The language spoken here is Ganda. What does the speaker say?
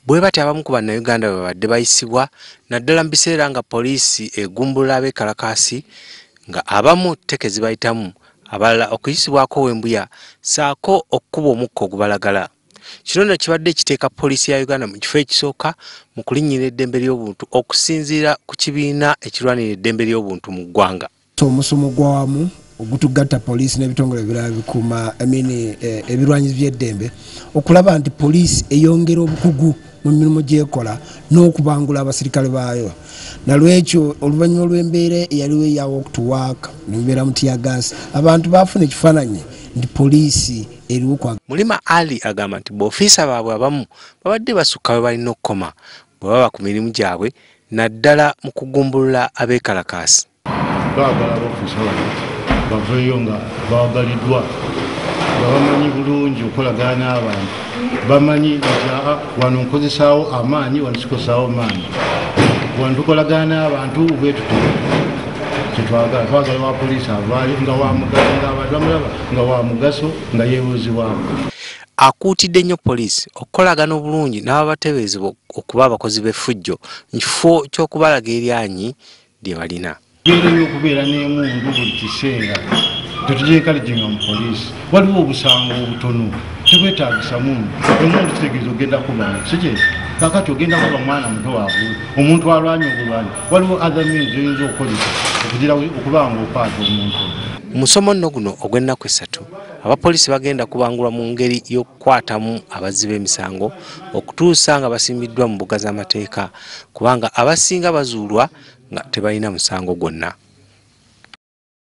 bwe bati abamu ku bannayuganda babadde bayisibwa naddala mu biseera nga poliisi egumbula ab'ekalakaasi nga abamu tteke zibayitamu abalala okuyisibwako w'embuya saako okkuba omukka ogubalagala. Kino nno kibadde kiteeka poliisi ya Uganda mu kifo ekisooka mu kulinnyira eddembe ly'obuntu okusinziira ku kibiina ekirwanira eddembe ly'obuntu mu ggwanga. Omusomo gwawamu ogutugatta poliisi n'ebitongole ebirala bikuuma ebirwanyizi by'eddembe okulaba nti poliisi eyongera obukugu mu mirimu gy'ekola n'okubangula abasirikale baayo. Nalwekyo oluvannyuma lw'embeera eyaliwo eya walk to work n'embeera mu tiyagaasi abantu baafuna ekifaananyi nti poliisi eriwo kwa. Mulima Ali agamba nti b'ofiisa baabwe abamu babadde basukka we balina okukoma bwe baba ku mirimu gyabwe naddala mu kugumbulula ab'ekalakaasi. Baagala abafiisa bano baveeyo nga baagaliddwa nga bamanyi bulungi okolagana n'abantu, bamanyi nti wano nkozesaawo amaanyi wano sikozesaawo maanyi, wano tukolagana n'abantu bwetutu kyetwagala. Twagala wa poliisi avaali nga wa mugaso, ng'abantu bamulaba nga wa mugaso nga yeebuuzibwamu. Akuutidde nnyo poliisi okukolagana obulungi n'abateeberezebwa okuba abakozi b'effujjo mu kifo ky'okubalaga eryanyi lye balina. Genda nnyo okubeera n'emundu buli kiseera, tetugyenkaliginga mu poliisi. Waliwo obusango obutono tebwetaagisa mundu. Emundu kitegeeza ogenda kuba sikye kakati ogenda kuba mwana muto waabwe, omuntu alwanya obulwanyi. Waliwo other means oyinza okukozesa okugira okuba ng'okwata omuntu. Musomo nno guno ogw'ennaku essatu abapoliisi bagenda kubangulwa mu ngeri y'okukwatamu abazzi b'emisango okutuusa nga basimbiddwa mu mbuga z'amateeka kubanga abasinga bazuulwa nga tebalina musango gwonna.